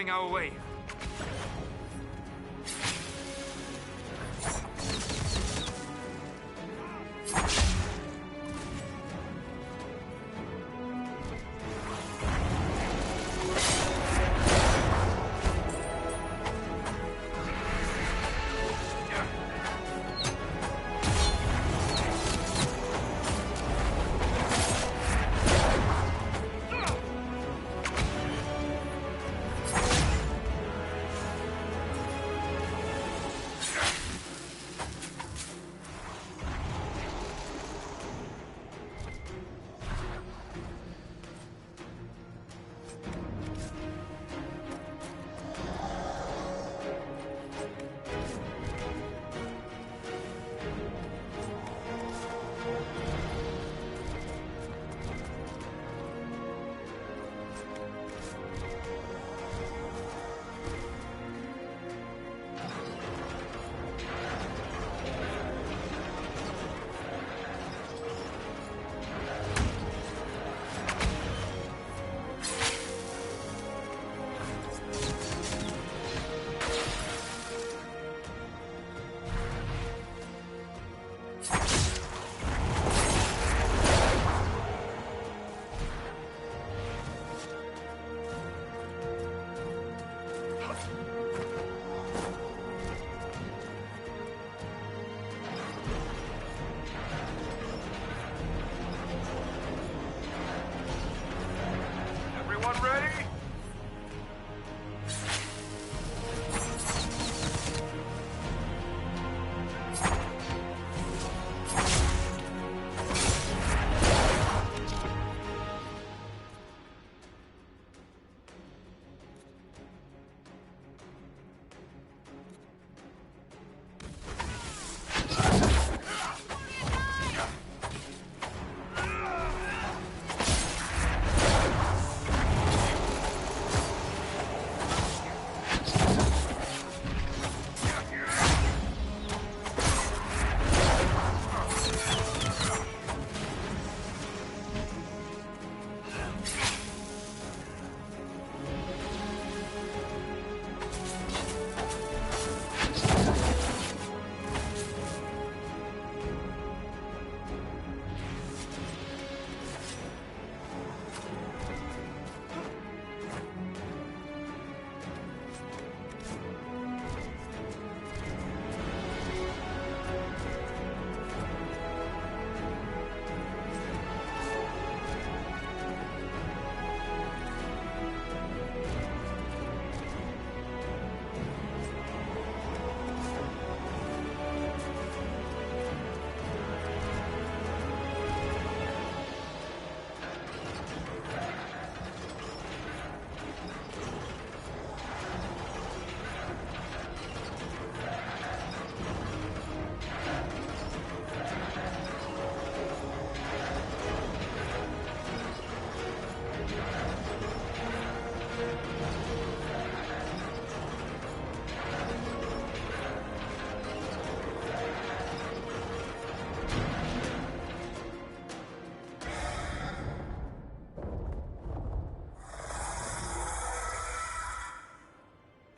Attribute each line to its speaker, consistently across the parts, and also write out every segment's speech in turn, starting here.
Speaker 1: coming our way.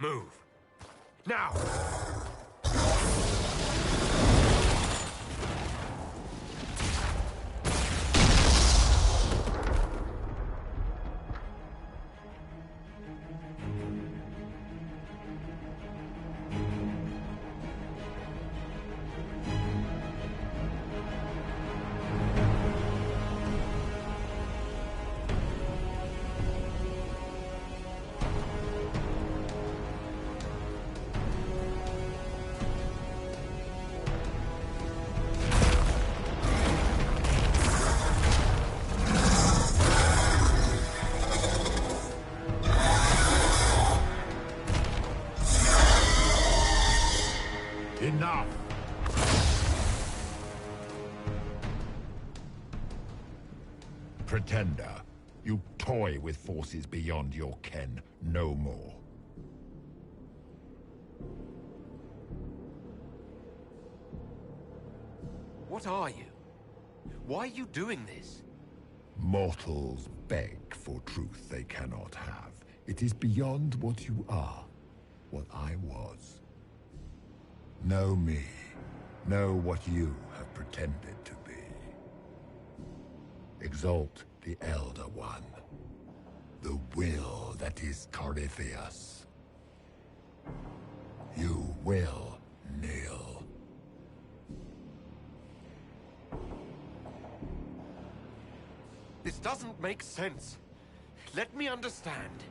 Speaker 1: Move. Now!
Speaker 2: Enough! Pretender, you toy with forces beyond your ken, no more.
Speaker 1: What are you? Why are you doing this?
Speaker 2: Mortals beg for truth they cannot have. It is beyond what you are, what I was. Know me. Know what you have pretended to be. Exalt the Elder One. The will that is Corypheus. You will kneel.
Speaker 1: This doesn't make sense. Let me understand.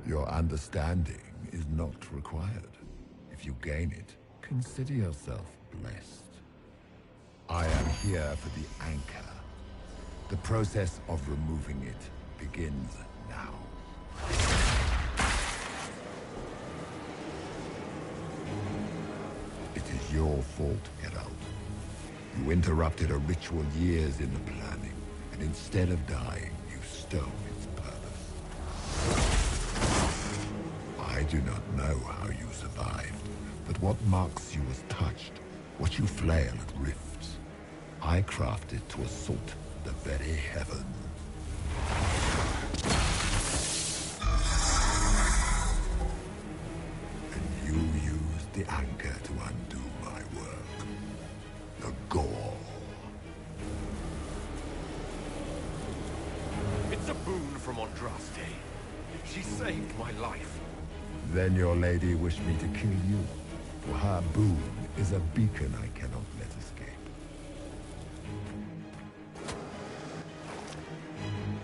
Speaker 2: Your understanding is not required. If you gain it, consider yourself blessed. I am here for the anchor. The process of removing it begins now. It is your fault, Geralt. You interrupted a ritual years in the planning, and instead of dying, you stole its purpose. I do not know how you survived, but what marks you as touched, what you flail at rifts, I crafted to assault the very heavens. And you used the anchor to undo my work. The gore.
Speaker 1: It's a boon from Andraste. She saved my life.
Speaker 2: Then your lady wished me to kill you. For her boon is a beacon I cannot let escape.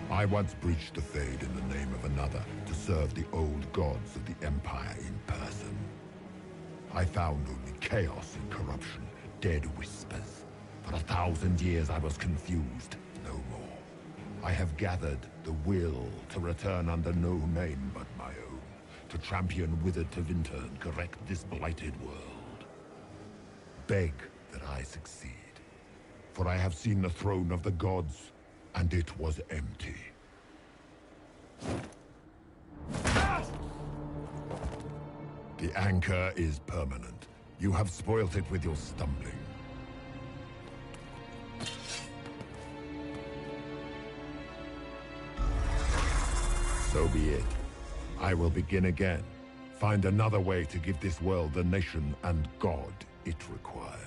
Speaker 2: I once breached the Fade in the name of another to serve the old gods of the Empire in person. I found only chaos and corruption, dead whispers. For 1,000 years I was confused, no more. I have gathered the will to return under no name but my own, to champion Withered to Winter and correct this blighted world. Beg that I succeed, for I have seen the throne of the gods, and it was empty. The anchor is permanent. You have spoilt it with your stumbling. So be it. I will begin again. Find another way to give this world the nation and God it requires.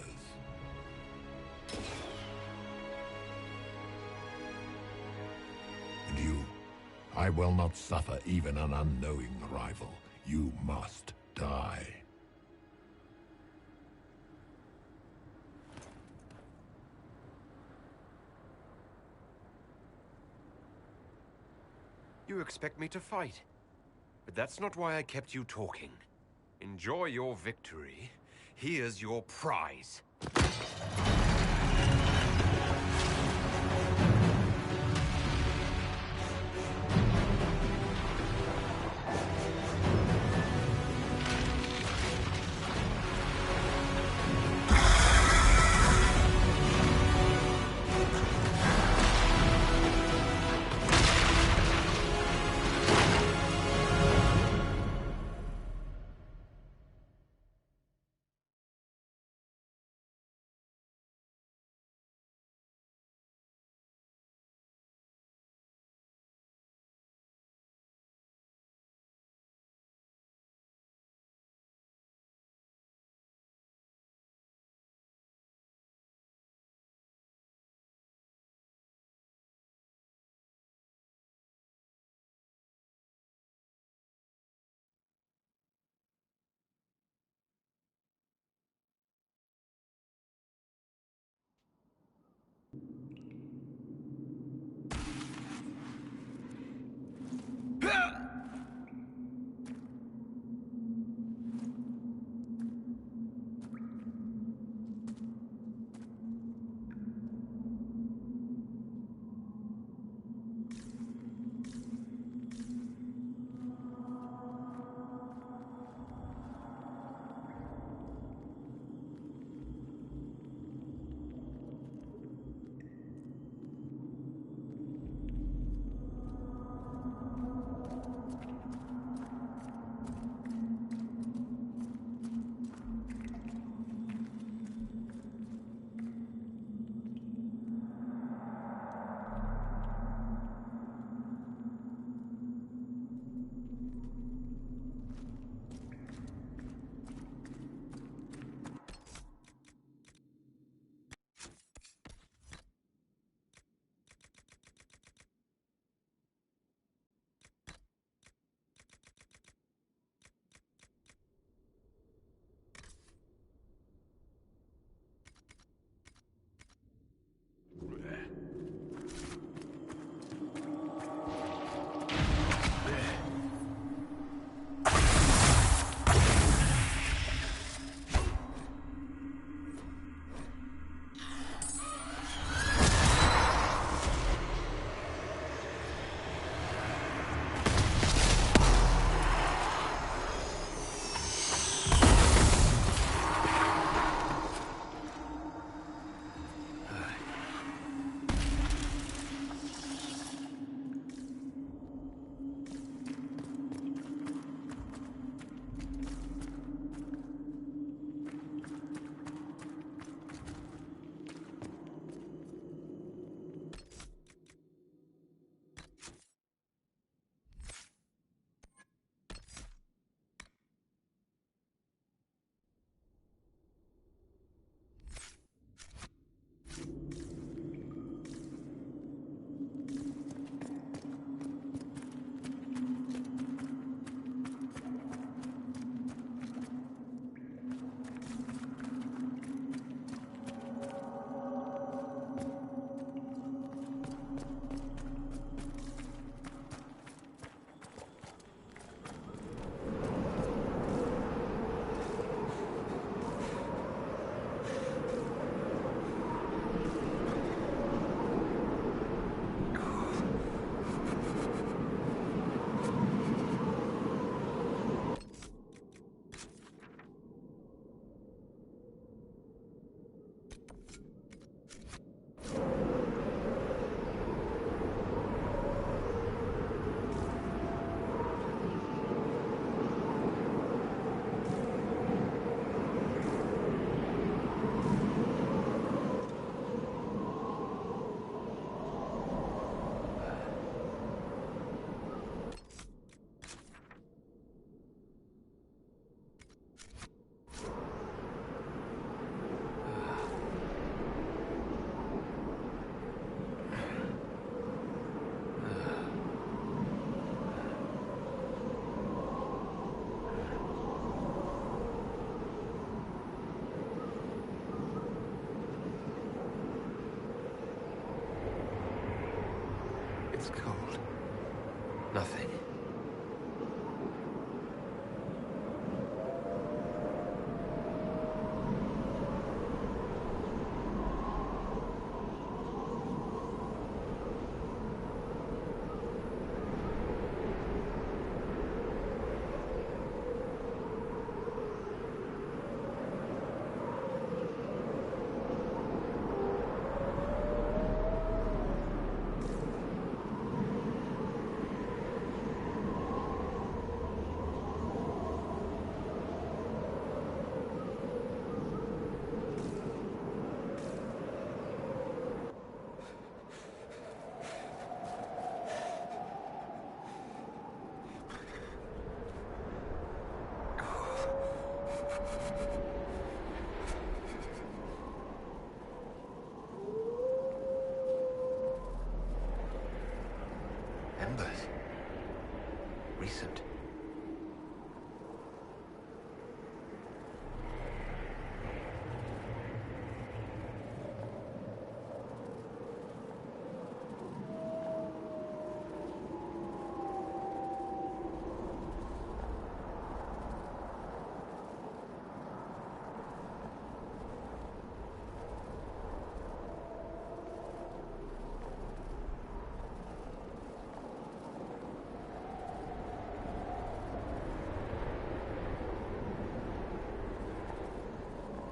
Speaker 2: And you, I will not suffer even an unknowing rival. You must die.
Speaker 1: You expect me to fight. But that's not why I kept you talking. Enjoy your victory. Here's your prize. It's cold. Nothing. Embers. Recent.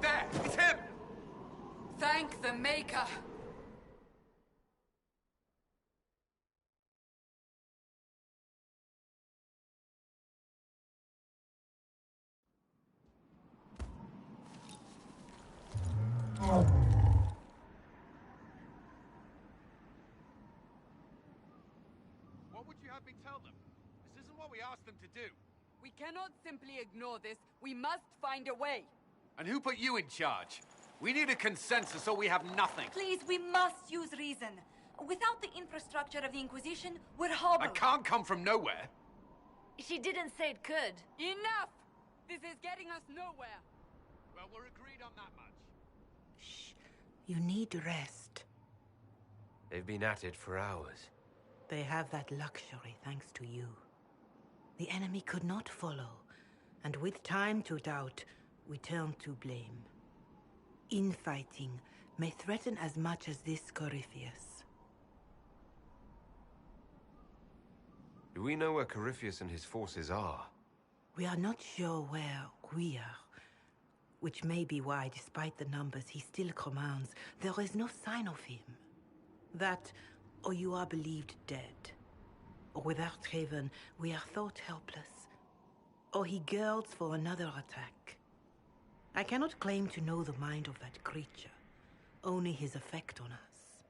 Speaker 1: There! It's him!
Speaker 3: Thank the Maker!
Speaker 1: What would you have me tell them? This isn't what we asked them to do.
Speaker 3: We cannot simply ignore this. We must find a way.
Speaker 1: And who put you in charge? We need a consensus or we have nothing.
Speaker 4: Please, we must use reason. Without the infrastructure of the Inquisition, we're hobbled.
Speaker 1: I can't come from nowhere.
Speaker 5: She didn't say it could.
Speaker 3: Enough! This is getting us nowhere.
Speaker 1: Well, we're agreed on that much.
Speaker 6: Shh. You need rest.
Speaker 1: They've been at it for hours.
Speaker 6: They have that luxury thanks to you. The enemy could not follow, and with time to doubt, we turn to blame. Infighting may threaten as much as this Corypheus.
Speaker 1: Do we know where Corypheus and his forces are?
Speaker 6: We are not sure where we are, which may be why, despite the numbers he still commands, there is no sign of him. That, or you are believed dead. Or without Raven, we are thought helpless. Or he girds for another attack. I cannot claim to know the mind of that creature, only his effect on us.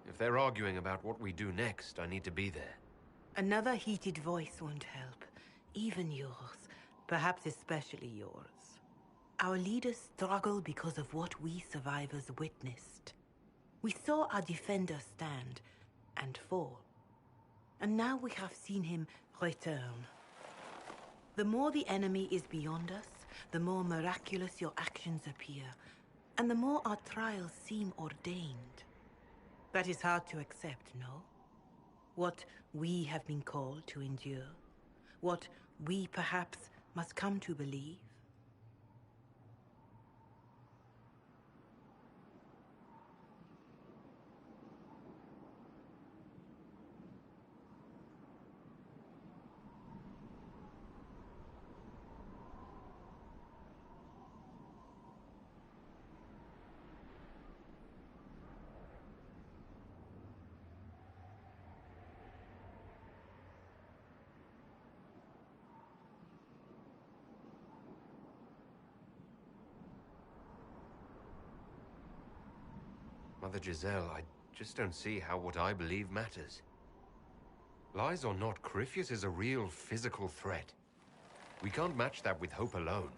Speaker 1: If they're arguing about what we do next, I need to be there.
Speaker 6: Another heated voice won't help. Even yours. Perhaps especially yours. Our leaders struggle because of what we survivors witnessed. We saw our defender stand and fall. And now we have seen him return. The more the enemy is beyond us, the more miraculous your actions appear, and the more our trials seem ordained. That is hard to accept, no? What we have been called to endure, what we perhaps must come to believe.
Speaker 1: Mother Giselle, I just don't see how what I believe matters. Lies or not, Corypheus is a real physical threat. We can't match that with hope alone.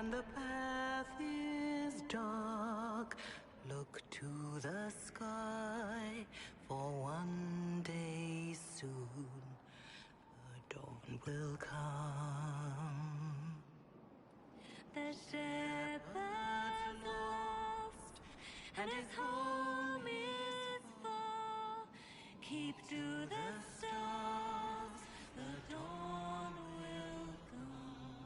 Speaker 6: and the path is dark. Look to the sky, for one day soon the dawn will come. The shepherd's lost, and his home is far. Keep to the stars, the dawn will come.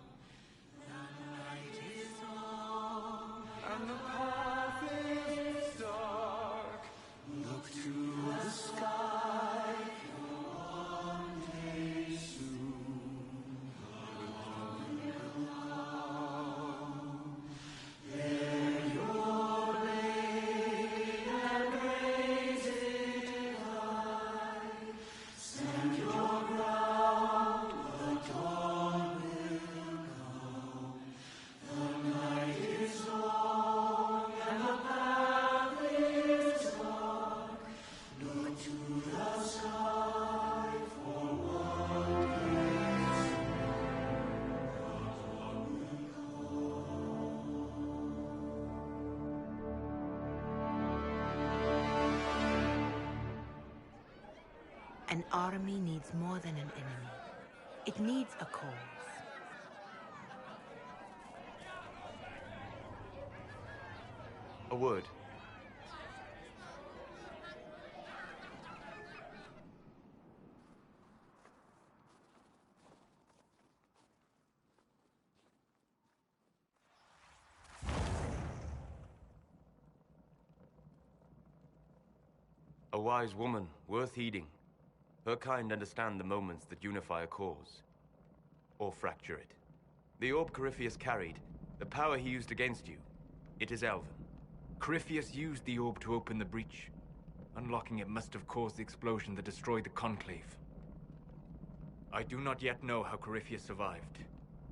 Speaker 6: The night is long, and the path is dark. Look to the sky, for one day soon the dawn will come. Bear your blade and raise it high. Stand your ground, the dawn will come. The night is long, and the path is dark. Look to the sky, for one day soon the dawn will come. An army needs more than an enemy. It needs a cause.
Speaker 1: A word. A wise woman, worth heeding. Her kind understand the moments that unify a cause. Or fracture it. The orb Corypheus carried, the power he used against you, it is Elven.
Speaker 7: Corypheus used the orb to open the breach. Unlocking it must have caused the explosion that destroyed the Conclave. I do not yet know how Corypheus survived,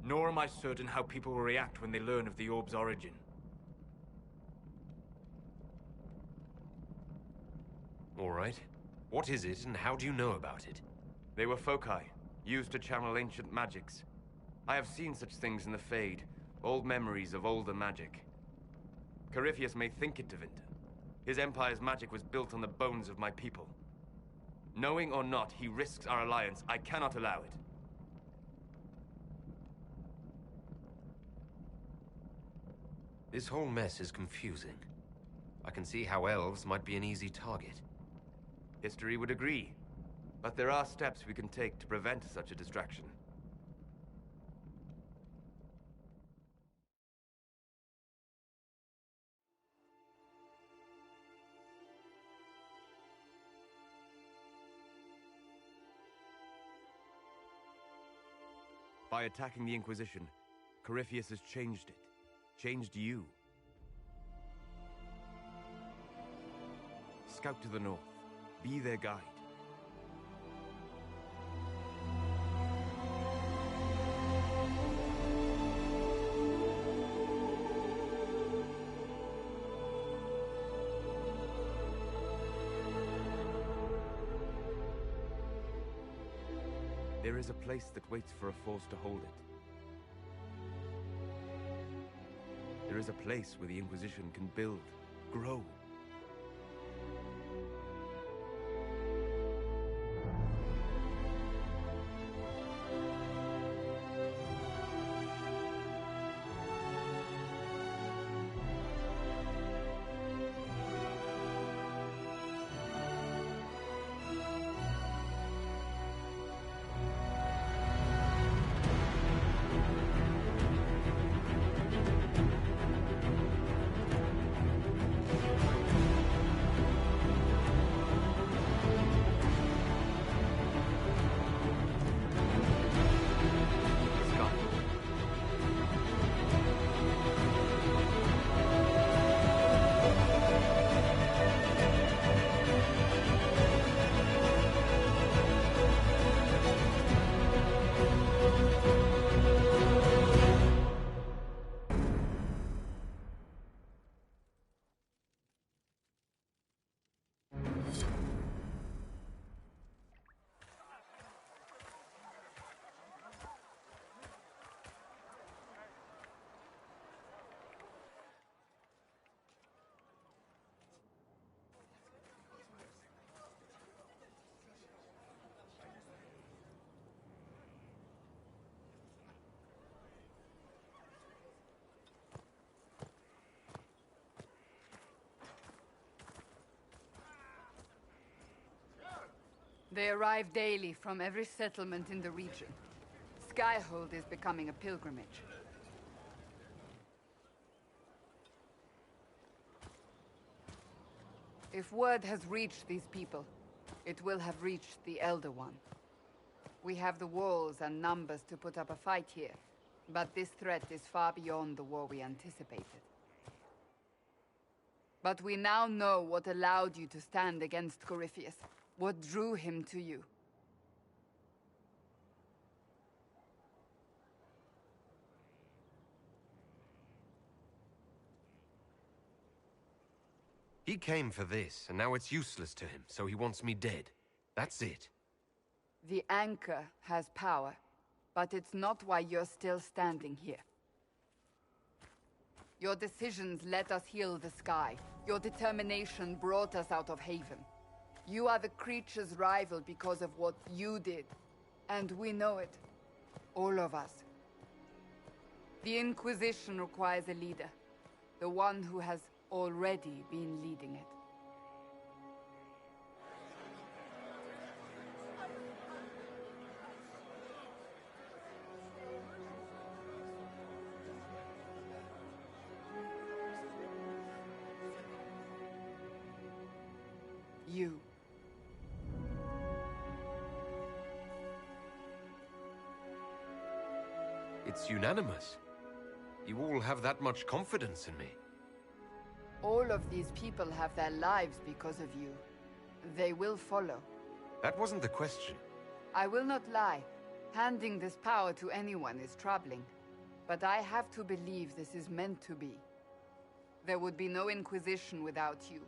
Speaker 7: nor am I certain how people will react when they learn of the orb's origin.
Speaker 1: All right. What is it, and how do you know about it?
Speaker 7: They were foci, used to channel ancient magics. I have seen such things in the Fade, old memories of older magic. Corypheus may think it Tevinter. His empire's magic was built on the bones of my people. Knowing or not, he risks our alliance. I cannot allow it.
Speaker 1: This whole mess is confusing. I can see how elves might be an easy target.
Speaker 7: History would agree. But there are steps we can take to prevent such a distraction. By attacking the Inquisition, Corypheus has changed it. Changed you. Scout to the north. Be their guide. There is a place that waits for a force to hold it. There is a place where the Inquisition can build, grow.
Speaker 3: They arrive daily from every settlement in the region. Skyhold is becoming a pilgrimage. If word has reached these people, it will have reached the Elder One. We have the walls and numbers to put up a fight here, but this threat is far beyond the war we anticipated. But we now know what allowed you to stand against Corypheus, what drew him to you.
Speaker 1: He came for this, and now it's useless to him, so he wants me dead. That's it.
Speaker 3: The Anchor has power, but it's not why you're still standing here. Your decisions let us heal the sky. Your determination brought us out of Haven. You are the creature's rival because of what you did. And we know it. All of us. The Inquisition requires a leader. The one who has already been leading it. You.
Speaker 1: It's unanimous. You all have that much confidence in me.
Speaker 3: All of these people have their lives because of you. They will follow.
Speaker 1: That wasn't the question.
Speaker 3: I will not lie. Handing this power to anyone is troubling. But I have to believe this is meant to be. There would be no Inquisition without you.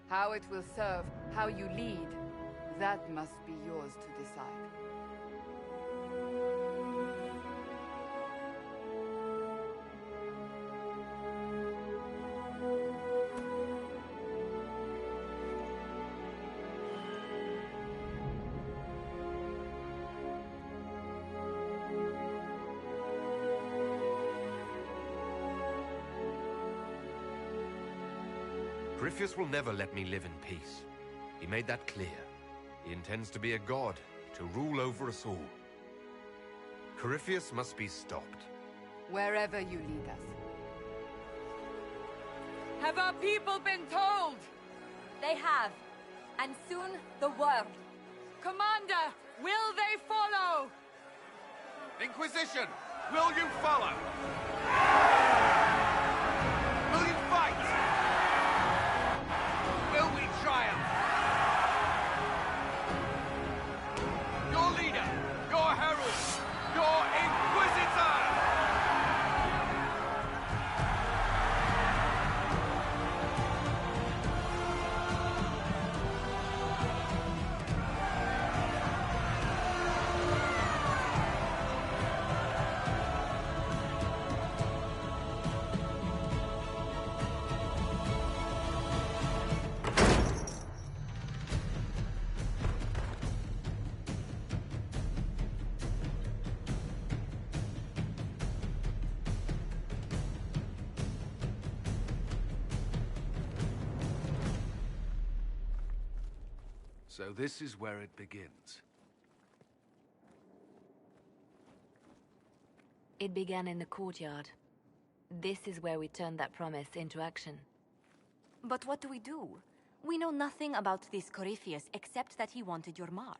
Speaker 3: How it will serve, how you lead, that must be yours to decide.
Speaker 1: Corypheus will never let me live in peace. He made that clear. He intends to be a god, to rule over us all. Corypheus must be stopped.
Speaker 3: Wherever you lead us. Have our people been told?
Speaker 4: They have. And soon, the world.
Speaker 3: Commander, will they follow?
Speaker 7: Inquisition, will you follow? Will you fight? Will we triumph? Your leader, your herald, your Inquisitor!
Speaker 8: So this is where it begins.
Speaker 5: It began in the courtyard. This is where we turned that promise into action.
Speaker 4: But what do? We know nothing about this Corypheus except that he wanted your mark.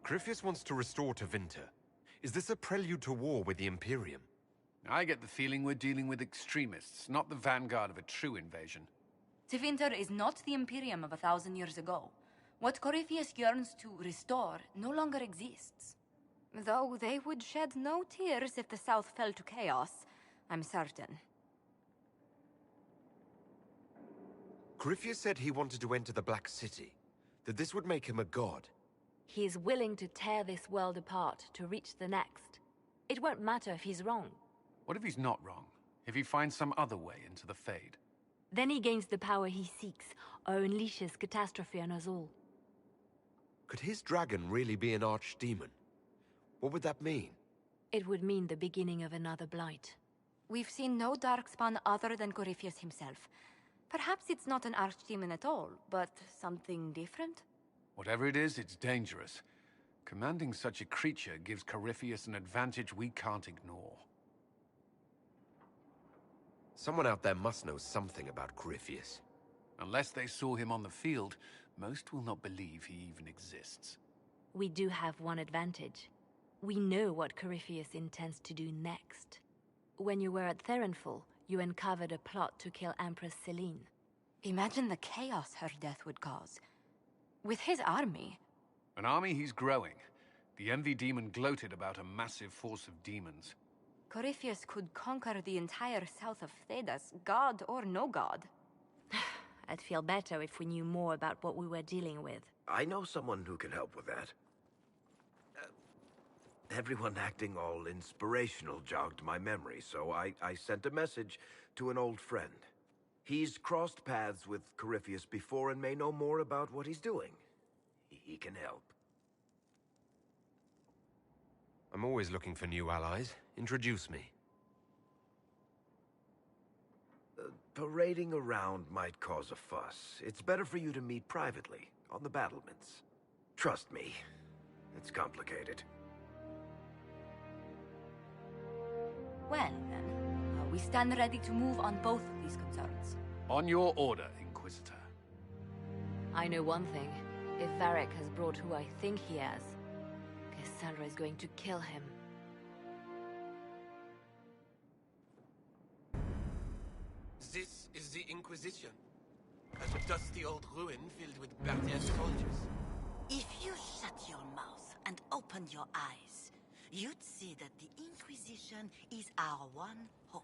Speaker 1: Corypheus wants to restore Tevinter. Is this a prelude to war with the Imperium?
Speaker 8: I get the feeling we're dealing with extremists, not the vanguard of a true invasion.
Speaker 4: Tevinter is not the Imperium of 1,000 years ago. What Corypheus yearns to restore no longer exists. Though they would shed no tears if the South fell to chaos, I'm certain.
Speaker 1: Corypheus said he wanted to enter the Black City, that this would make him a god.
Speaker 5: He is willing to tear this world apart to reach the next. It won't matter if he's wrong.
Speaker 8: What if he's not wrong? If he finds some other way into the Fade?
Speaker 5: Then he gains the power he seeks, or unleashes catastrophe on us all.
Speaker 1: Could his dragon really be an archdemon? What would that mean?
Speaker 5: It would mean the beginning of another blight.
Speaker 4: We've seen no darkspawn other than Corypheus himself. Perhaps it's not an archdemon at all, but something different?
Speaker 8: Whatever it is, it's dangerous. Commanding such a creature gives Corypheus an advantage we can't ignore.
Speaker 1: Someone out there must know something about Corypheus.
Speaker 8: Unless they saw him on the field, most will not believe he even exists.
Speaker 5: We do have one advantage. We know what Corypheus intends to do next. When you were at Therenfall, you uncovered a plot to kill Empress Celine.
Speaker 4: Imagine the chaos her death would cause. With his army...
Speaker 8: An army he's growing. The Envy Demon gloated about a massive force of demons.
Speaker 4: Corypheus could conquer the entire south of Thedas, god or no god.
Speaker 5: I'd feel better if we knew more about what we were dealing with.
Speaker 9: I know someone who can help with that. Everyone acting all inspirational jogged my memory, so I sent a message to an old friend. He's crossed paths with Corypheus before and may know more about what he's doing. He can help.
Speaker 1: I'm always looking for new allies. Introduce me.
Speaker 9: Parading around might cause a fuss. It's better for you to meet privately, on the battlements. Trust me, it's complicated.
Speaker 4: Well, then, we stand ready to move on both of these concerns.
Speaker 8: On your order, Inquisitor.
Speaker 5: I know one thing. If Varric has brought who I think he has, Cassandra is going to kill him.
Speaker 10: This is the Inquisition. A dusty old ruin filled with Bardian soldiers.
Speaker 11: If you shut your mouth and open your eyes, you'd see that the Inquisition is our one hope.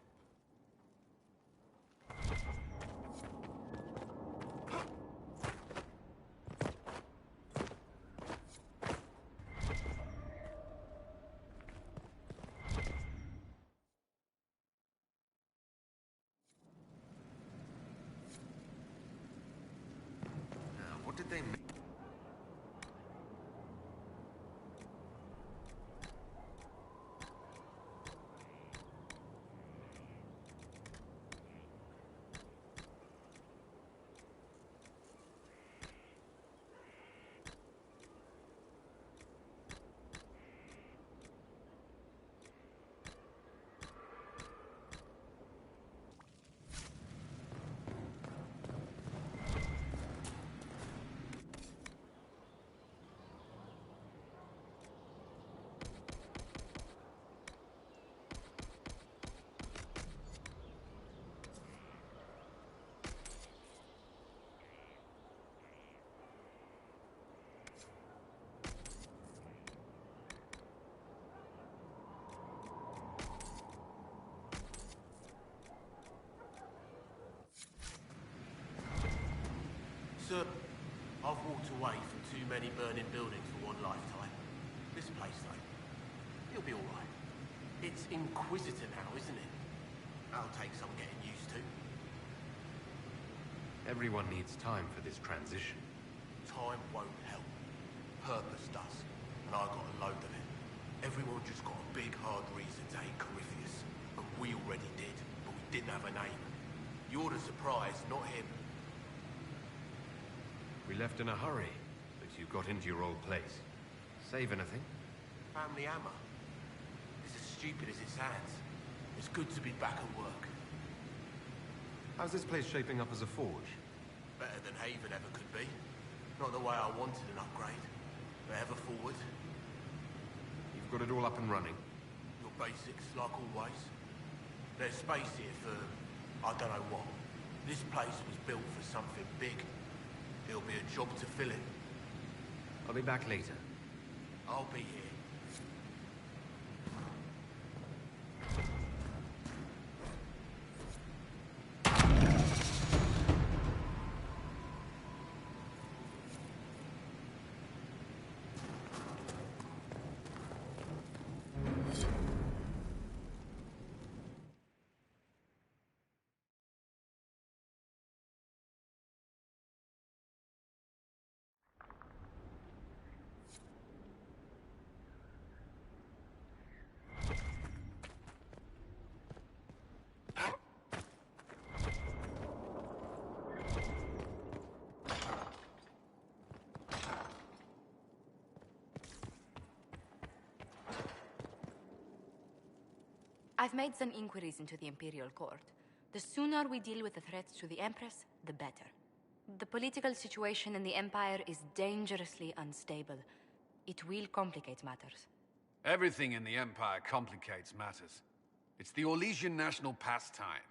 Speaker 1: What did they mean?
Speaker 10: Sir, I've walked away from too many burning buildings for one lifetime. This place, though, it'll be all right. It's Inquisitor now, isn't it? That'll take some getting used to.
Speaker 1: Everyone needs time for this transition.
Speaker 10: Time won't help. Purpose does. And I got a load of it. Everyone just got a big, hard reason to hate Corypheus. And we already did, but we didn't have a name. You're the surprise, not him.
Speaker 1: We left in a hurry, but you got into your old place. Save anything?
Speaker 10: Family hammer. It's as stupid as it sounds. It's good to be back at work.
Speaker 1: How's this place shaping up as a forge?
Speaker 10: Better than Haven ever could be. Not the way I wanted an upgrade. But ever forward.
Speaker 1: You've got it all up and running.
Speaker 10: Your basics, like always. There's space here for... I don't know what. This place was built for something big. It'll be a job to fill it.
Speaker 1: I'll be back later.
Speaker 10: I'll be here.
Speaker 4: I've made some inquiries into the Imperial Court. The sooner we deal with the threats to the Empress, the better. The political situation in the Empire is dangerously unstable. It will complicate matters.
Speaker 8: Everything in the Empire complicates matters. It's the Orlesian national pastime.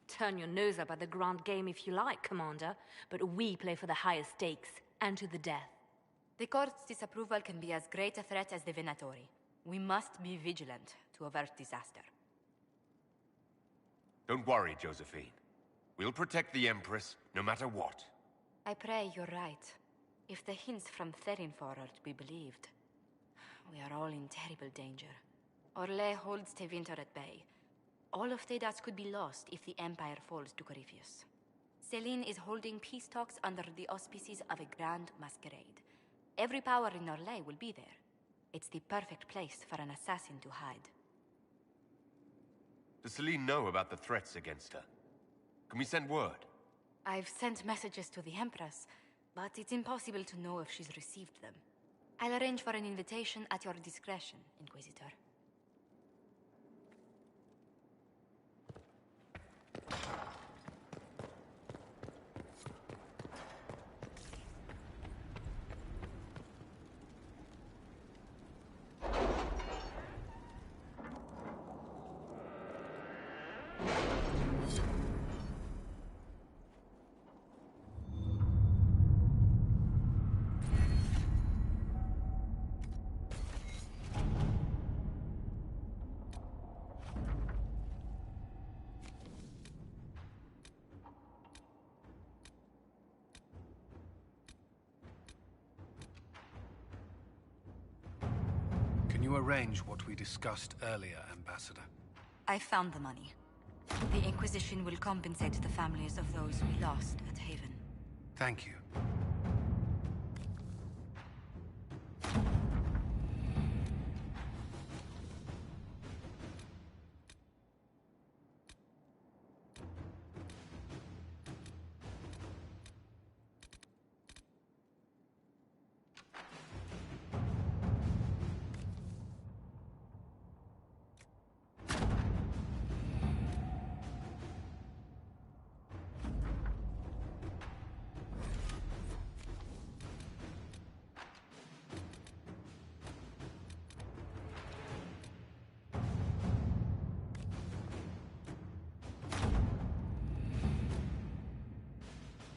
Speaker 5: Turn your nose up at the grand game if you like, Commander, but we play for the highest stakes, and to the death.
Speaker 4: The Court's disapproval can be as great a threat as the Venatori. We must be vigilant to avert disaster.
Speaker 1: Don't worry, Josephine. We'll protect the Empress, no matter what.
Speaker 4: I pray you're right. If the hints from Therinfor are to be believed, we are all in terrible danger. Orlais holds Tevinter at bay. All of Thedas could be lost if the Empire falls to Corypheus. Celine is holding peace talks under the auspices of a grand masquerade. Every power in Orlais will be there. It's the perfect place for an assassin to hide.
Speaker 1: Does Celine know about the threats against her? Can we send word?
Speaker 4: I've sent messages to the Empress, but it's impossible to know if she's received them. I'll arrange for an invitation at your discretion, Inquisitor.
Speaker 8: Can you arrange what we discussed earlier, Ambassador?
Speaker 4: I found the money. The Inquisition will compensate the families of those we lost at Haven.
Speaker 8: Thank you.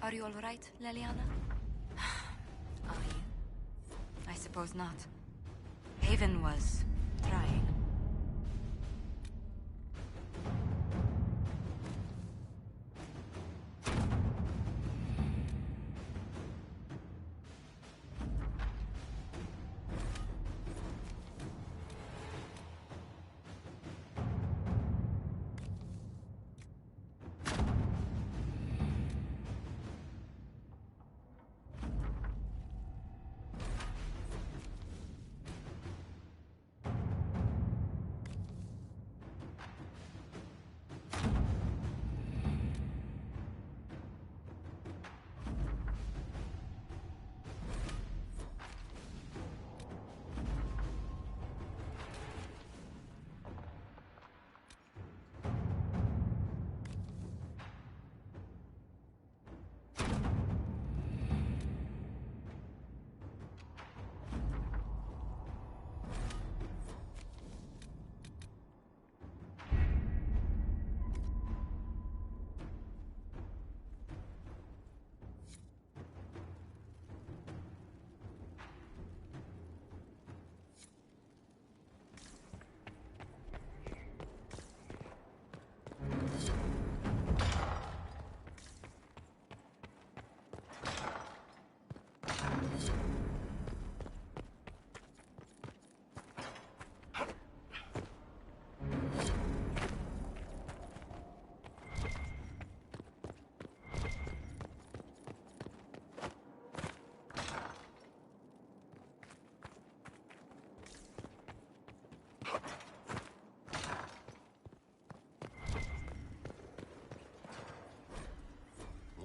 Speaker 4: Are you all right, Leliana? Are you? I suppose not. Haven was trying.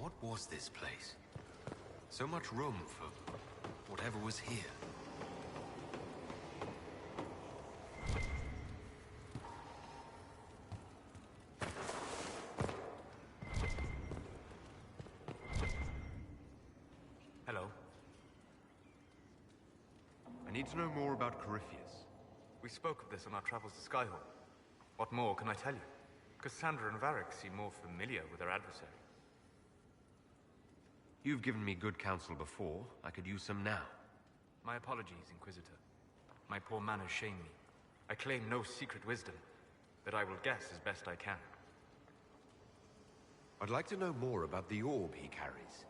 Speaker 1: What was this place? So much room for whatever was here. need to know more about Corypheus.
Speaker 12: We spoke of this on our travels to Skyhall. What more can I tell you? Cassandra and Varric seem more familiar with their adversary.
Speaker 1: You've given me good counsel before. I could use some now.
Speaker 12: My apologies, Inquisitor. My poor manners shame me. I claim no secret wisdom, but I will guess as best I can.
Speaker 1: I'd like to know more about the orb he carries.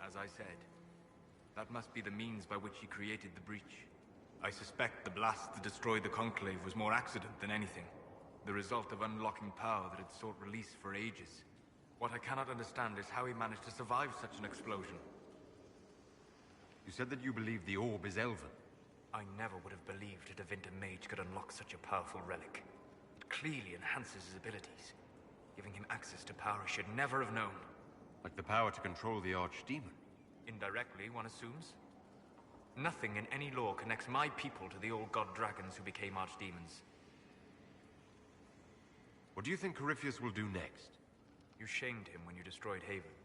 Speaker 12: As I said, that must be the means by which he created the breach. I suspect the blast that destroyed the Conclave was more accident than anything. The result of unlocking power that had sought release for ages. What I cannot understand is how he managed to survive such an explosion.
Speaker 1: You said that you believe the orb is Elven.
Speaker 12: I never would have believed a Devinter mage could unlock such a powerful relic. It clearly enhances his abilities, giving him access to power he should never have known.
Speaker 1: Like the power to control the Archdemon.
Speaker 12: Indirectly, one assumes. Nothing in any lore connects my people to the old god dragons who became archdemons.
Speaker 1: What do you think Corypheus will do next?
Speaker 12: You shamed him when you destroyed Haven.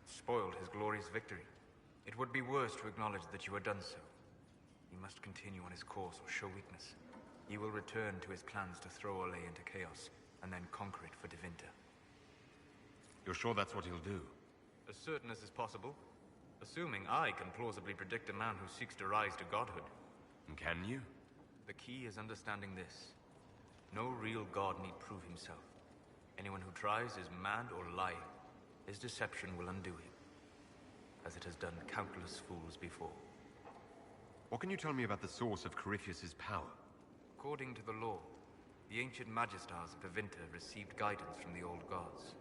Speaker 12: Spoiled his glorious victory. It would be worse to acknowledge that you had done so. He must continue on his course or show weakness. He will return to his plans to throw Olay into chaos, and then conquer it for Devinter.
Speaker 1: You're sure that's what he'll do?
Speaker 12: As certain as is possible. Assuming I can plausibly predict a man who seeks to rise to godhood.
Speaker 1: And can you?
Speaker 12: The key is understanding this. No real god need prove himself. Anyone who tries is mad or lying. His deception will undo him, as it has done countless fools before.
Speaker 1: What can you tell me about the source of Corypheus's power?
Speaker 12: According to the law, the ancient Magistars of Devinter received guidance from the old gods.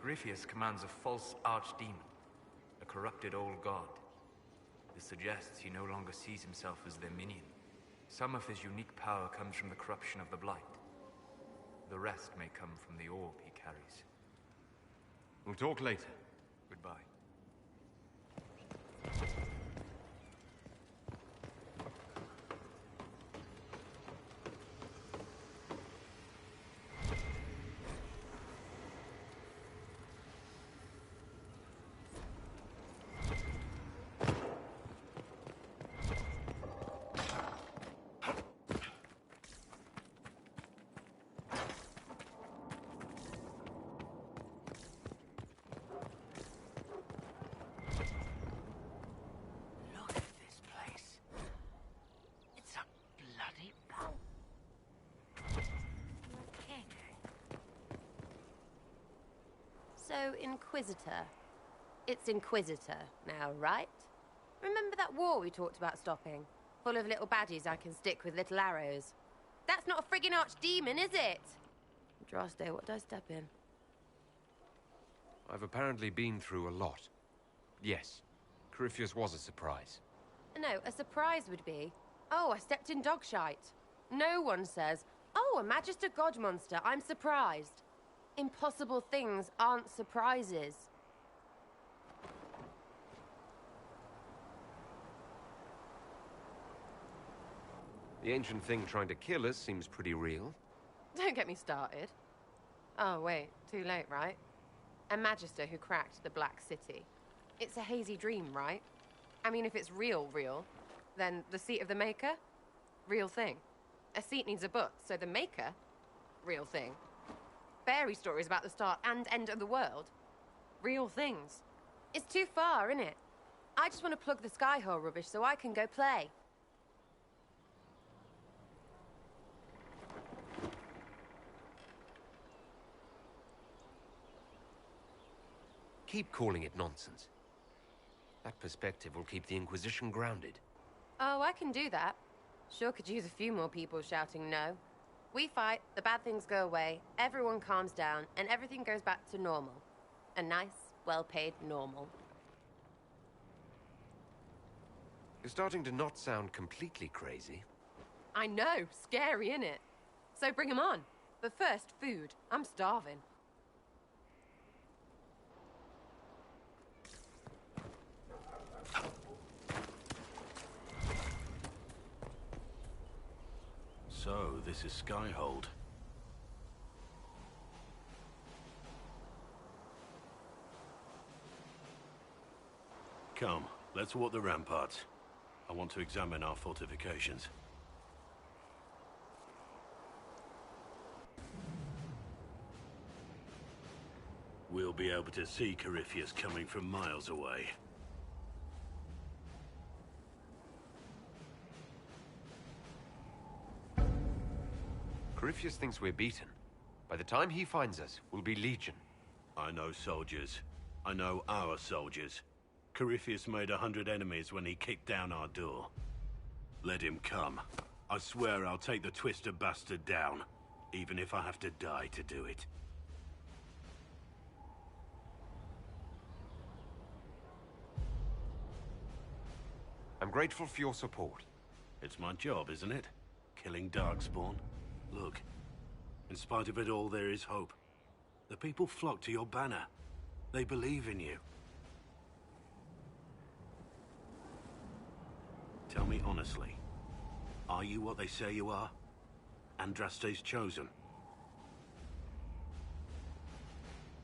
Speaker 12: Corypheus commands a false archdemon, a corrupted old god. This suggests he no longer sees himself as their minion. Some of his unique power comes from the corruption of the Blight. The rest may come from the orb he carries.
Speaker 1: We'll talk later.
Speaker 12: Goodbye.
Speaker 13: So, Inquisitor. It's Inquisitor now, right? Remember that war we talked about stopping? Full of little baddies I can stick with little arrows. That's not a friggin' archdemon, is it? Droste, what did I step in?
Speaker 1: I've apparently been through a lot. Yes, Corypheus was a surprise.
Speaker 13: No, a surprise would be, oh, I stepped in dog shite. No one says, oh, a Magister God monster, I'm surprised. Impossible things aren't surprises.
Speaker 1: The ancient thing trying to kill us seems pretty real.
Speaker 13: Don't get me started. Oh, wait, too late, right? A Magister who cracked the Black City. It's a hazy dream, right? I mean, if it's real, then the seat of the Maker? Real thing. A seat needs a book, so the Maker? Real thing. Fairy stories about the start and end of the world? Real things. It's too far, innit? I just want to plug the Skyhole rubbish so I can go play.
Speaker 1: Keep calling it nonsense. That perspective will keep the Inquisition grounded.
Speaker 13: Oh, I can do that. Sure could use a few more people shouting no. We fight, the bad things go away, everyone calms down, and everything goes back to normal. A nice, well-paid normal.
Speaker 1: You're starting to not sound completely crazy.
Speaker 13: I know, scary, innit? So bring 'em on. But first, food. I'm starving.
Speaker 10: So, this is Skyhold. Come, let's walk the ramparts.
Speaker 14: I want to examine our fortifications. We'll be able to see Corypheus coming from miles away.
Speaker 1: Corypheus thinks we're beaten. By the time he finds us, we'll be legion.
Speaker 14: I know soldiers. I know our soldiers. Corypheus made 100 enemies when he kicked down our door. Let him come. I swear I'll take the Twister bastard down, even if I have to die to do it.
Speaker 1: I'm grateful for your support.
Speaker 14: It's my job, isn't it? Killing Darkspawn. Look, in spite of it all, there is hope. The people flock to your banner. They believe in you. Tell me honestly, are you what they say you are? Andraste's chosen?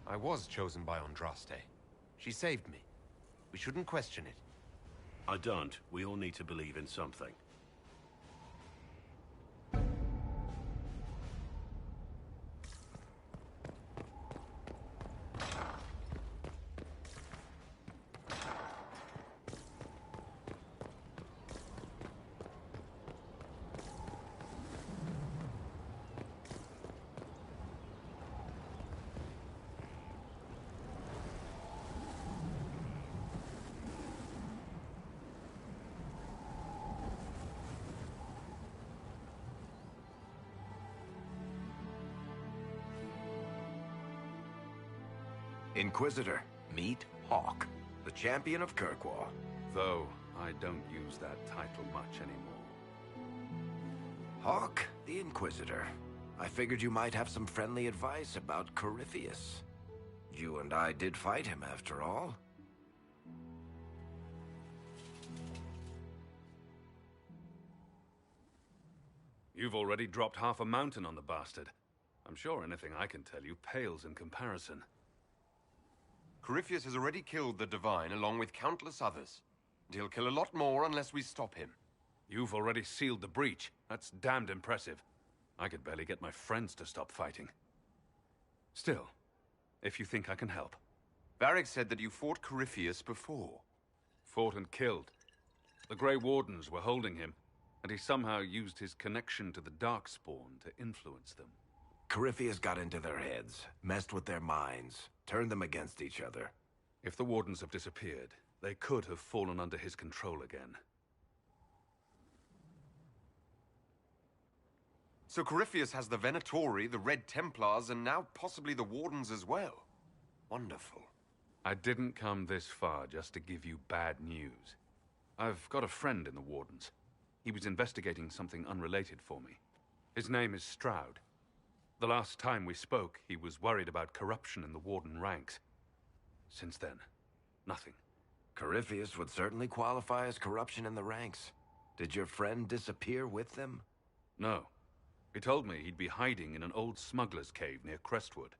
Speaker 1: I was chosen by Andraste. She saved me. We shouldn't question it.
Speaker 14: I don't. We all need to believe in something.
Speaker 9: Inquisitor, meet Hawk, the champion of Kirkwall.
Speaker 8: Though, I don't use that title much anymore.
Speaker 9: Hawk, the Inquisitor. I figured you might have some friendly advice about Corypheus. You and I did fight him, after all.
Speaker 8: You've already dropped half a mountain on the bastard. I'm sure anything I can tell you pales in comparison.
Speaker 1: Corypheus has already killed the Divine along with countless others. And he'll kill a lot more unless we stop him.
Speaker 8: You've already sealed the breach. That's damned impressive. I could barely get my friends to stop fighting. Still, if you think I can help.
Speaker 1: Varric said that you fought Corypheus before.
Speaker 8: Fought and killed. The Grey Wardens were holding him, and he somehow used his connection to the Darkspawn to influence them.
Speaker 9: Corypheus got into their heads, messed with their minds, turned them against each other.
Speaker 8: If the Wardens have disappeared, they could have fallen under his control again.
Speaker 1: So Corypheus has the Venatori, the Red Templars, and now possibly the Wardens as well. Wonderful.
Speaker 8: I didn't come this far just to give you bad news. I've got a friend in the Wardens. He was investigating something unrelated for me. His name is Stroud. The last time we spoke, he was worried about corruption in the Warden ranks. Since then, nothing.
Speaker 9: Corypheus would certainly qualify as corruption in the ranks. Did your friend disappear with them?
Speaker 8: No. He told me he'd be hiding in an old smuggler's cave near Crestwood.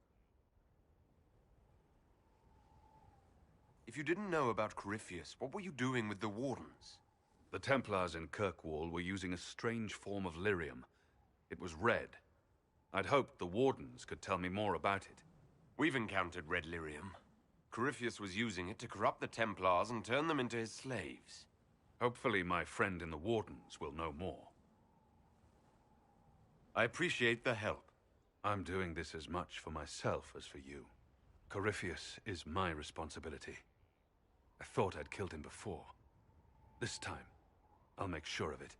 Speaker 1: If you didn't know about Corypheus, what were you doing with the Wardens?
Speaker 8: The Templars in Kirkwall were using a strange form of lyrium. It was red. I'd hoped the Wardens could tell me more about it.
Speaker 1: We've encountered red lyrium. Corypheus was using it to corrupt the Templars and turn them into his slaves.
Speaker 8: Hopefully my friend in the Wardens will know more.
Speaker 1: I appreciate the help.
Speaker 8: I'm doing this as much for myself as for you. Corypheus is my responsibility. I thought I'd killed him before. This time, I'll make sure of it.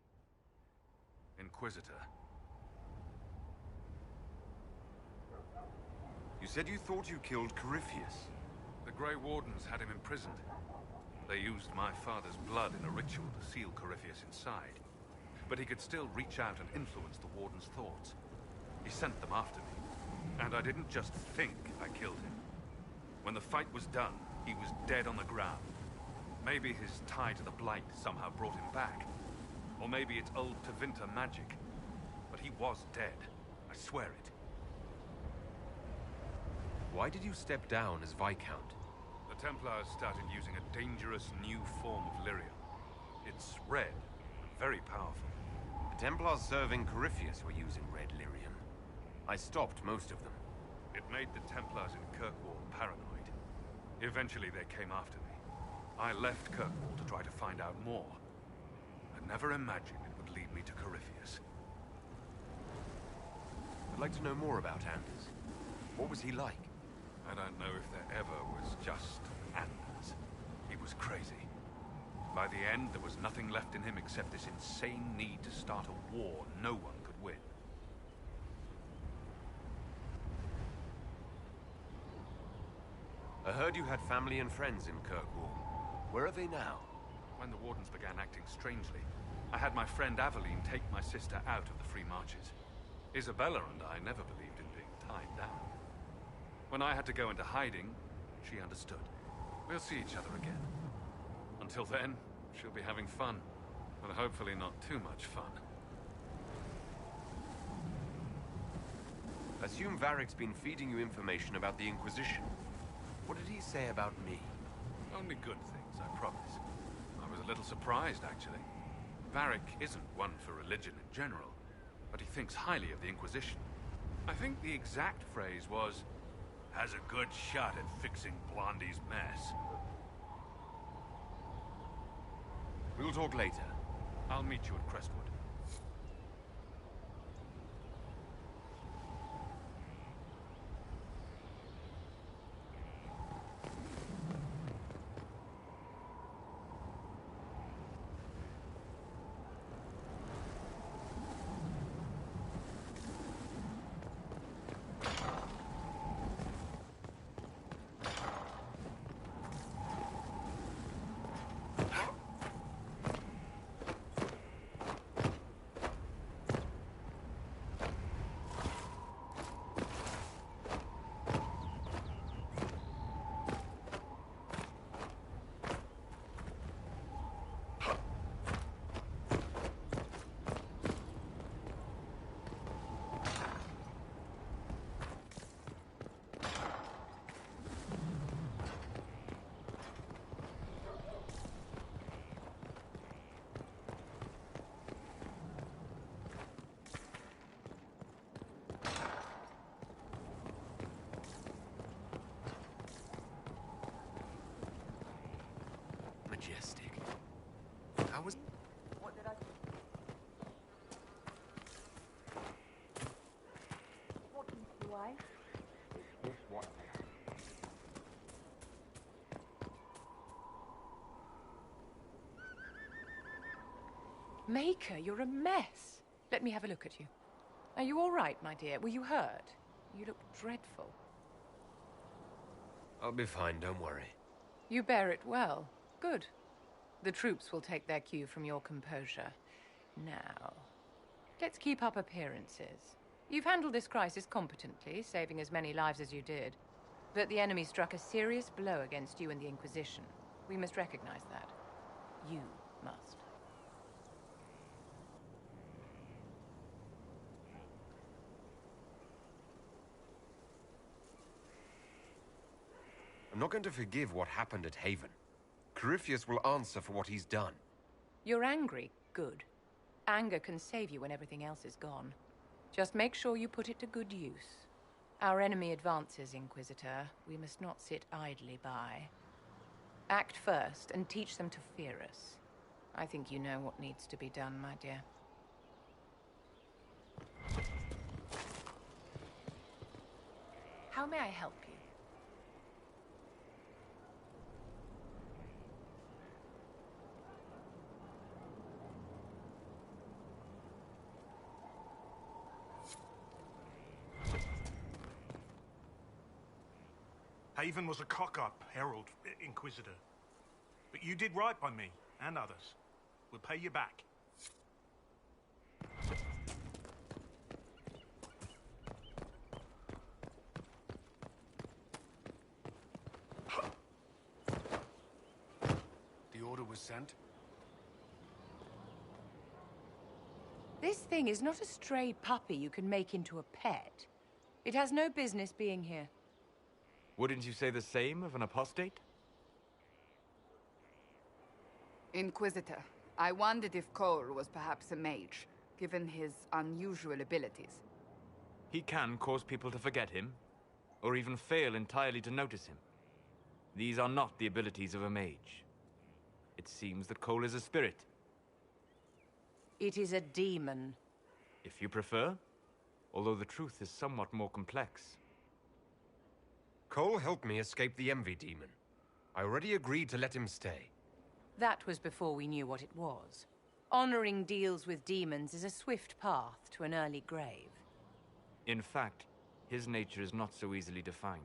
Speaker 8: Inquisitor.
Speaker 1: You said you thought you killed Corypheus.
Speaker 8: The Grey Wardens had him imprisoned. They used my father's blood in a ritual to seal Corypheus inside. But he could still reach out and influence the Warden's thoughts. He sent them after me. And I didn't just think I killed him. When the fight was done, he was dead on the ground. Maybe his tie to the Blight somehow brought him back. Or maybe it's old Tevinter magic. But he was dead. I swear it.
Speaker 1: Why did you step down as Viscount?
Speaker 8: The Templars started using a dangerous new form of lyrium. It's red, but very powerful.
Speaker 1: The Templars serving Corypheus were using red lyrium. I stopped most of them.
Speaker 8: It made the Templars in Kirkwall paranoid. Eventually they came after me. I left Kirkwall to try to find out more. I never imagined it would lead me to Corypheus.
Speaker 1: I'd like to know more about Anders. What was he like?
Speaker 8: I don't know if there ever was just Anders. He was crazy. By the end, there was nothing left in him except this insane need to start a war no one could win.
Speaker 1: I heard you had family and friends in Kirkwall. Where are they now?
Speaker 8: When the Wardens began acting strangely, I had my friend Aveline take my sister out of the Free Marches. Isabella and I never believed in being tied down. When I had to go into hiding, she understood. We'll see each other again. Until then, she'll be having fun, but hopefully not too much fun.
Speaker 1: Assume Varric's been feeding you information about the Inquisition. What did he say about me?
Speaker 8: Only good things, I promise. I was a little surprised, actually. Varric isn't one for religion in general, but he thinks highly of the Inquisition. I think the exact phrase was, "Has a good shot at fixing Blondie's mess."
Speaker 1: We'll talk later.
Speaker 8: I'll meet you at Crestwood.
Speaker 1: Majestic. How was...
Speaker 3: What did I... What do I?
Speaker 10: This one.
Speaker 15: Maker, you're a mess. Let me have a look at you. Are you all right, my dear? Were you hurt? You look dreadful.
Speaker 1: I'll be fine, don't worry.
Speaker 15: You bear it well. Good. The troops will take their cue from your composure. Now, let's keep up appearances. You've handled this crisis competently, saving as many lives as you did. But the enemy struck a serious blow against you and the Inquisition. We must recognize that. You must.
Speaker 1: I'm not going to forgive what happened at Haven. Corypheus will answer for what he's done.
Speaker 15: You're angry. Good. Anger can save you when everything else is gone. Just make sure you put it to good use. Our enemy advances, Inquisitor. We must not sit idly by. Act first and teach them to fear us. I think you know what needs to be done, my dear. How may I help you?
Speaker 16: Haven was a cock-up, Herald, Inquisitor. But you did right by me, and others. We'll pay you back.
Speaker 10: The order was sent?
Speaker 15: This thing is not a stray puppy you can make into a pet. It has no business being here.
Speaker 12: Wouldn't you say the same of an apostate?
Speaker 3: Inquisitor, I wondered if Cole was perhaps a mage, given his unusual abilities.
Speaker 7: He can cause people to forget him, or even fail entirely to notice him. These are not the abilities of a mage. It seems that Cole is a spirit.
Speaker 15: It is a demon.
Speaker 7: If you prefer, although the truth is somewhat more complex.
Speaker 1: Cole helped me escape the Envy Demon. I already agreed to let him stay.
Speaker 15: That was before we knew what it was. Honoring deals with demons is a swift path to an early grave.
Speaker 7: In fact, his nature is not so easily defined.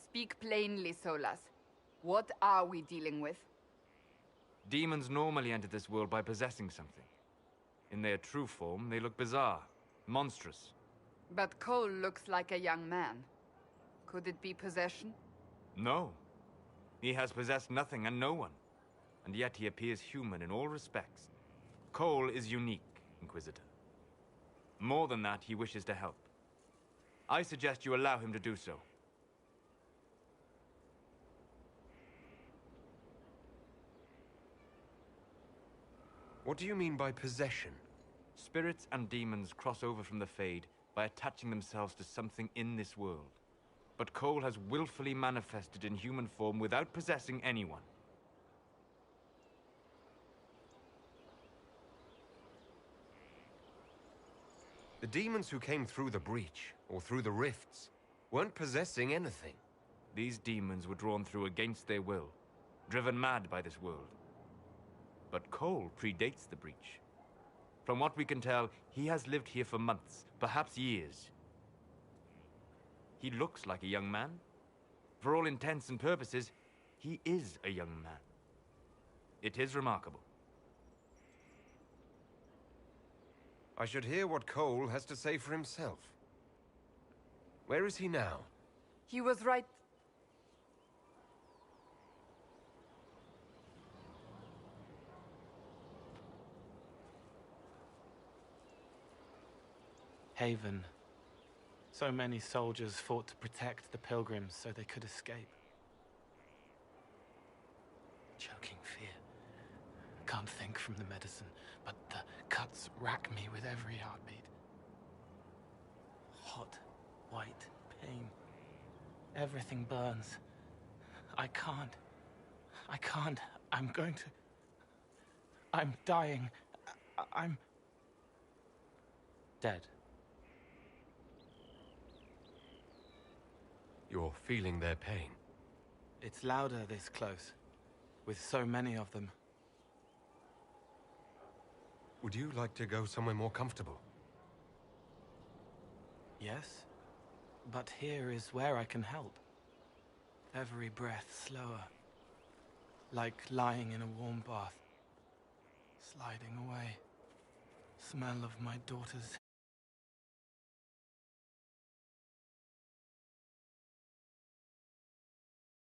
Speaker 3: Speak plainly, Solas. What are we dealing with?
Speaker 7: Demons normally enter this world by possessing something. In their true form, they look bizarre, monstrous.
Speaker 3: But Cole looks like a young man. Could it be possession?
Speaker 7: No. He has possessed nothing and no one. And yet he appears human in all respects. Cole is unique, Inquisitor. More than that, he wishes to help. I suggest you allow him to do so.
Speaker 1: What do you mean by possession?
Speaker 7: Spirits and demons cross over from the Fade by attaching themselves to something in this world. But Cole has willfully manifested in human form without possessing anyone.
Speaker 1: The demons who came through the breach, or through the rifts, weren't possessing anything.
Speaker 7: These demons were drawn through against their will, driven mad by this world. But Cole predates the breach. From what we can tell, he has lived here for months, perhaps years. He looks like a young man. For all intents and purposes, he is a young man. It is remarkable.
Speaker 1: I should hear what Cole has to say for himself. Where is he now?
Speaker 3: He was right.
Speaker 17: Haven. So many soldiers fought to protect the pilgrims so they could escape. Choking fear. Can't think from the medicine, but the cuts rack me with every heartbeat. Hot, white pain. Everything burns. I can't. I'm going to... I'm dying. I'm... dead.
Speaker 1: You're feeling their pain.
Speaker 17: It's louder this close, with so many of them.
Speaker 1: Would you like to go somewhere more comfortable?
Speaker 17: Yes, but here is where I can help. Every breath slower, like lying in a warm bath, sliding away. Smell of my daughter's